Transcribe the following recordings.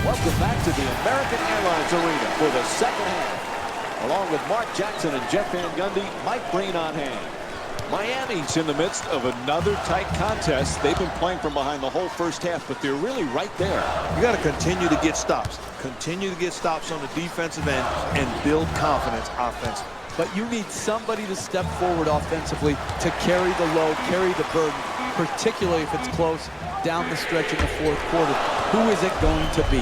Welcome back to the American Airlines Arena for the second half. Along with Mark Jackson and Jeff Van Gundy, Mike Breen on hand. Miami's in the midst of another tight contest. They've been playing from behind the whole first half, but they're really right there. You got to continue to get stops. Continue to get stops on the defensive end and build confidence offensively. But you need somebody to step forward offensively to carry the load, carry the burden, particularly if it's close down the stretch in the fourth quarter. Who is it going to be?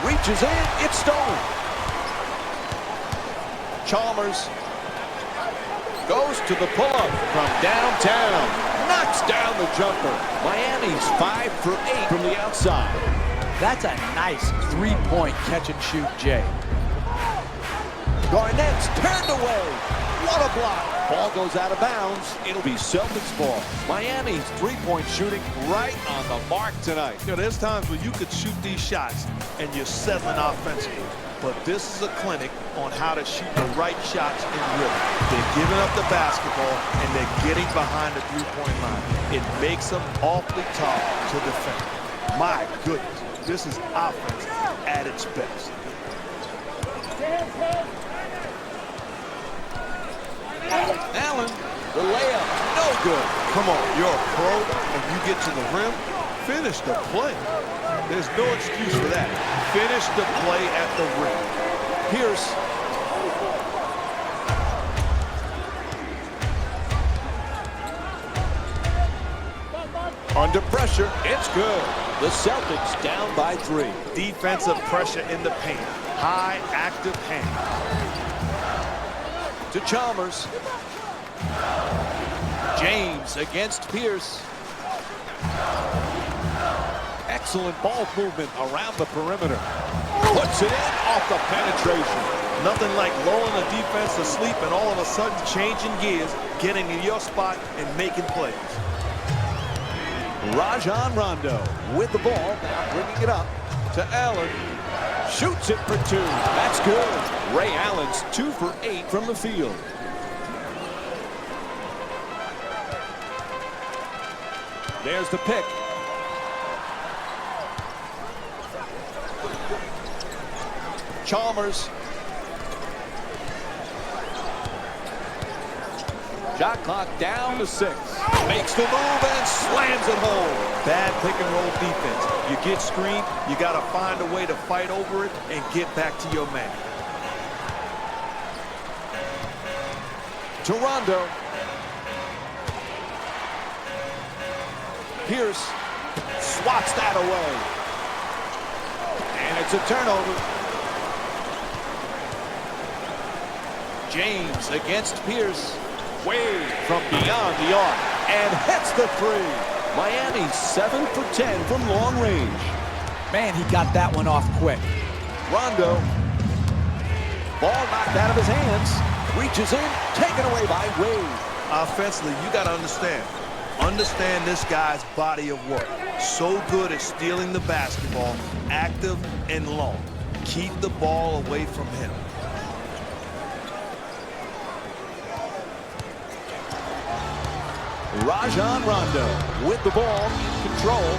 Reaches in, it's stolen. Chalmers goes to the pull-up from downtown. Knocks down the jumper. Miami's 5 for 8 from the outside. That's a nice three-point catch-and-shoot, Jay. Garnett's turned away. What a block. Ball goes out of bounds. It'll be Celtics ball. Miami's three-point shooting right on the mark tonight. You know, there's times where you could shoot these shots and you're settling offensively. But this is a clinic on how to shoot the right shots in rhythm. They're giving up the basketball and they're getting behind the three-point line. It makes them awfully tough to defend. My goodness, this is offense at its best. Allen, the layup, no good. Come on, you're a pro and you get to the rim, finish the play. There's no excuse for that. Finish the play at the rim. Pierce. Under pressure, it's good. The Celtics down by 3. Defensive pressure in the paint. High, active hand. To Chalmers. James against Pierce. Excellent ball movement around the perimeter. Puts it in off the penetration. Nothing like lulling the defense to sleep and all of a sudden changing gears, getting in your spot and making plays. Rajon Rondo with the ball, now bringing it up to Allen. Shoots it for 2. That's good. Ray Allen's 2 for 8 from the field. There's the pick. Chalmers. Shot clock down to 6. Makes the move and slams it home. Bad pick and roll defense. You get screened, you got to find a way to fight over it and get back to your man. To Rondo. Pierce swats that away. And it's a turnover. James against Pierce. Way from beyond the arc. And hits the 3. Miami 7 for 10 from long range. Man, he got that one off quick. Rondo. Ball knocked out of his hands. Reaches in. Taken away by Wade. Offensively, you got to understand. Understand this guy's body of work. So good at stealing the basketball, active and long. Keep the ball away from him. Rajon Rondo with the ball in control.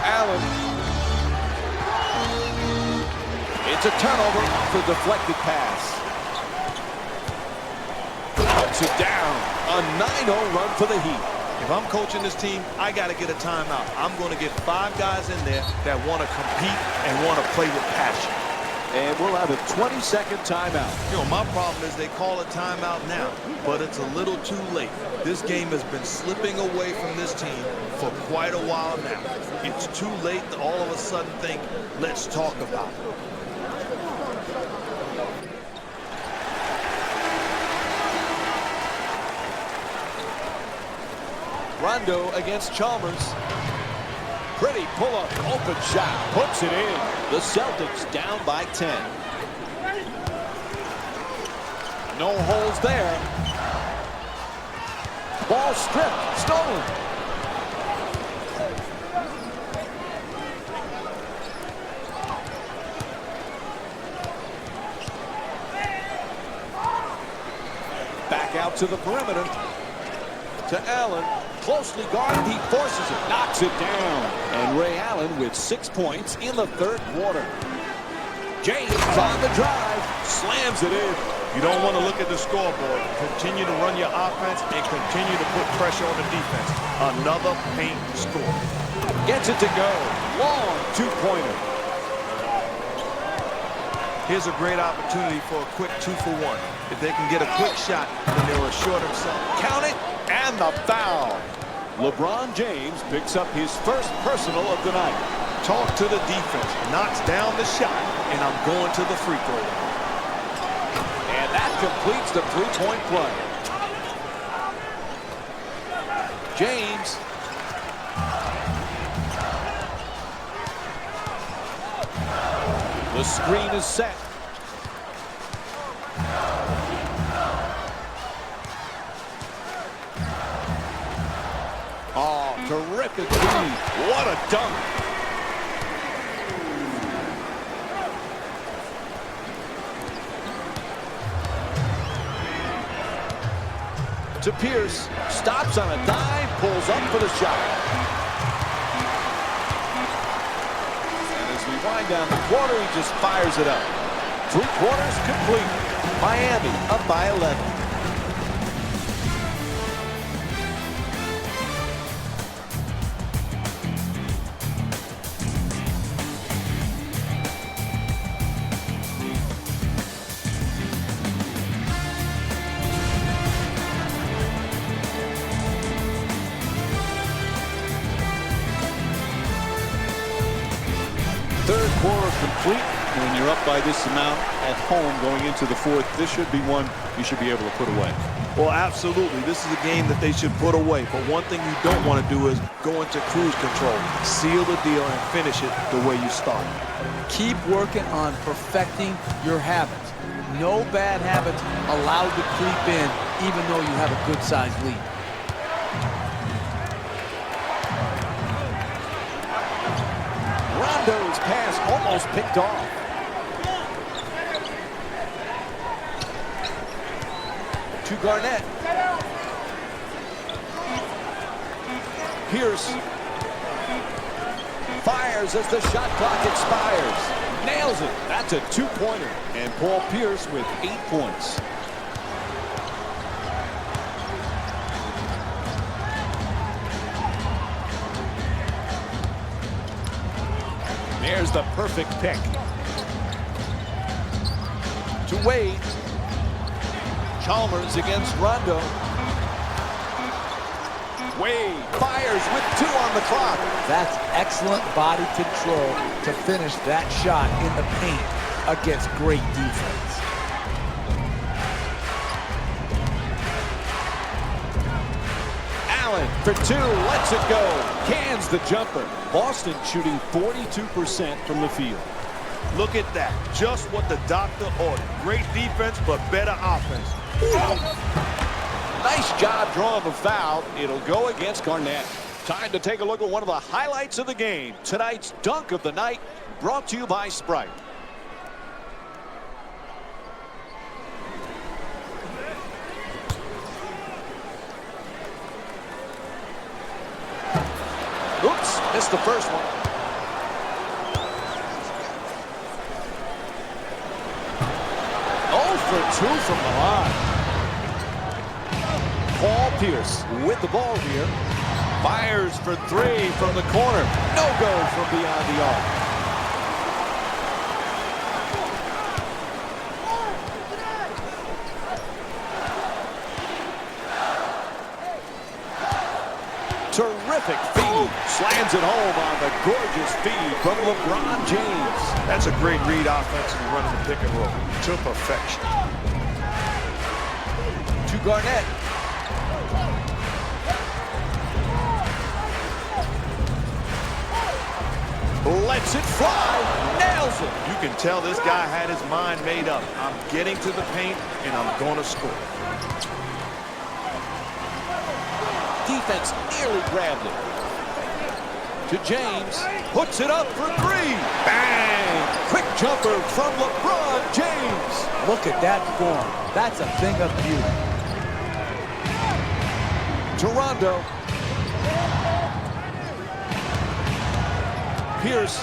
Allen. It's a turnover off the deflected pass. Puts it down. A 9-0 run for the Heat. If I'm coaching this team, I got to get a timeout. I'm going to get 5 guys in there that want to compete and want to play with passion. And we'll have a 20-second timeout. You know, my problem is they call a timeout now, but it's a little too late. This game has been slipping away from this team for quite a while now. It's too late to all of a sudden think, let's talk about it. Rondo against Chalmers. Pretty pull-up, open shot, puts it in. The Celtics down by 10. No holes there. Ball stripped, stolen. Out to the perimeter. To Allen. Closely guarded. He forces it. Knocks it down. And Ray Allen with 6 points in the third quarter. James on the drive. Slams it in. You don't want to look at the scoreboard. Continue to run your offense and continue to put pressure on the defense. Another paint score. Gets it to go. Long two-pointer. Here's a great opportunity for a quick 2-for-1. If they can get a quick shot, then they'll assure themselves. Count it, and the foul. LeBron James picks up his first personal of the night. Talk to the defense. Knocks down the shot, and I'm going to the free throw line. And that completes the three-point play. James. The screen is set. Oh, terrific feed. What a dunk. To Pierce. Stops on a dime. Pulls up for the shot. We wind down the quarter, he just fires it up. 3 quarters complete. Miami up by 11. Third quarter complete. When you're up by this amount at home going into the fourth, this should be one you should be able to put away. Well, absolutely. This is a game that they should put away. But one thing you don't want to do is go into cruise control. Seal the deal and finish it the way you started. Keep working on perfecting your habits. No bad habits allowed to creep in, even though you have a good-sized lead. Rondo's pass almost picked off. To Garnett. Pierce fires as the shot clock expires. Nails it. That's a 2-pointer. And Paul Pierce with 8 points. There's the perfect pick. To Wade. Chalmers against Rondo. Wade fires with 2 on the clock. That's excellent body control to finish that shot in the paint against great defense. Allen for 2, lets it go. Cans the jumper. Boston shooting 42% from the field. Look at that. Just what the doctor ordered. Great defense, but better offense. Nice job drawing the foul. It'll go against Garnett. Time to take a look at one of the highlights of the game. Tonight's dunk of the night, brought to you by Sprite. Oops, missed the first one. For 2 from the line. Paul Pierce with the ball here. Fires for 3 from the corner. No go from beyond the arc. Terrific feed. Slams it home on the gorgeous feed from LeBron James. That's a great read offensively running the pick and roll to perfection. To Garnett. Lets it fly. Nails it. You can tell this guy had his mind made up. I'm getting to the paint, and I'm going to score. Defense nearly grabbed it. To James. Puts it up for 3. Bang! Quick jumper from LeBron James. Look at that form. That's a thing of beauty. To Rondo. Pierce.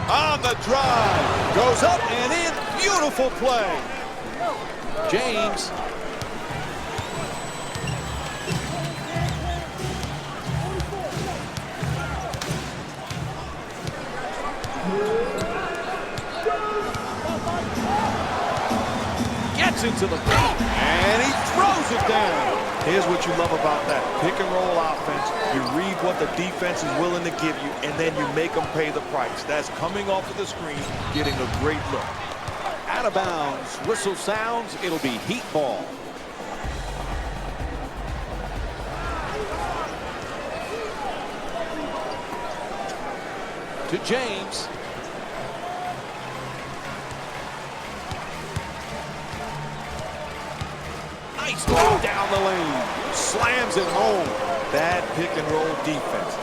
On the drive. Goes up and in. Beautiful play. James. Gets into the paint, and he throws it down. Here's what you love about that. Pick and roll offense. You read what the defense is willing to give you, and then you make them pay the price. That's coming off of the screen, getting a great look. Out of bounds. Whistle sounds. It'll be Heat ball. To James. Nice throw down the lane. Slams it home. Bad pick and roll defense.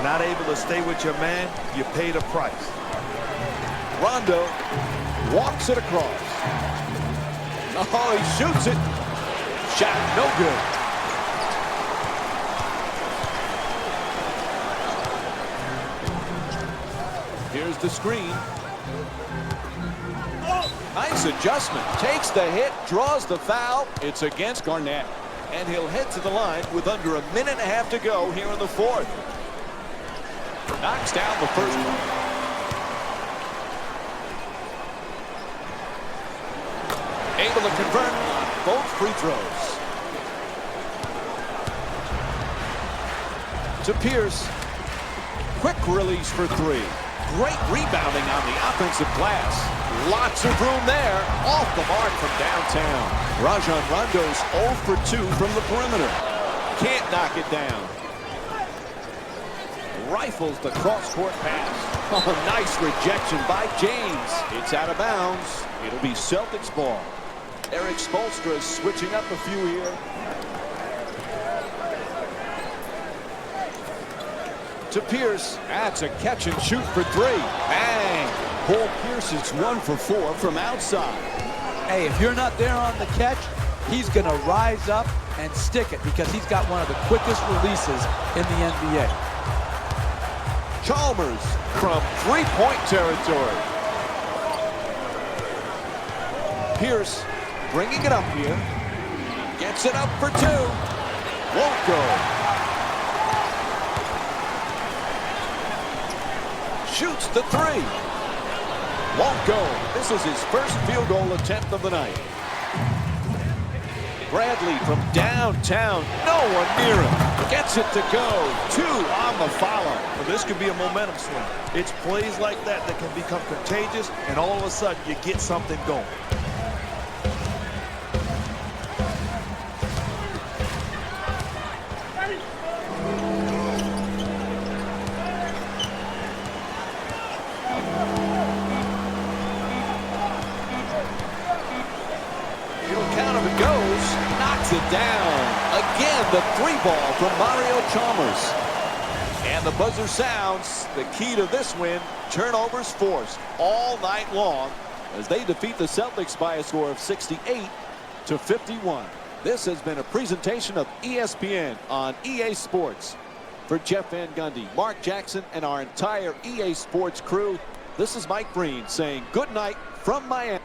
Not able to stay with your man, you pay the price. Rondo walks it across. Oh, he shoots it. Shot no good. Here's the screen. Nice adjustment. Takes the hit, draws the foul. It's against Garnett. And he'll head to the line with under a minute and a half to go here in the fourth. Knocks down the first one. Able to convert on both free throws. To Pierce. Quick release for three. Great rebounding on the offensive glass. Lots of room there. Off the mark from downtown. Rajon Rondo's 0 for 2 from the perimeter. Can't knock it down. Rifles the cross-court pass. Oh, nice rejection by James. It's out of bounds. It'll be Celtics ball. Eric Spoelstra switching up a few here. To Pierce. That's a catch and shoot for three. Bang! Paul Pierce is 1 for 4 from outside. Hey, if you're not there on the catch, he's going to rise up and stick it because he's got one of the quickest releases in the NBA. Chalmers from three-point territory. Pierce bringing it up here. Gets it up for two. Won't go. Shoots the three. Won't go. This is his first field goal attempt of the night. Bradley from downtown. No one near him. Gets it to go. 2 on the follow. Well, this could be a momentum swing. It's plays like that that can become contagious, and all of a sudden you get something going. Goes, knocks it down. Again, the three ball from Mario Chalmers. And the buzzer sounds. The key to this win, turnovers forced all night long as they defeat the Celtics by a score of 68-51. This has been a presentation of ESPN on EA Sports. For Jeff Van Gundy, Mark Jackson, and our entire EA Sports crew, this is Mike Breen saying good night from Miami.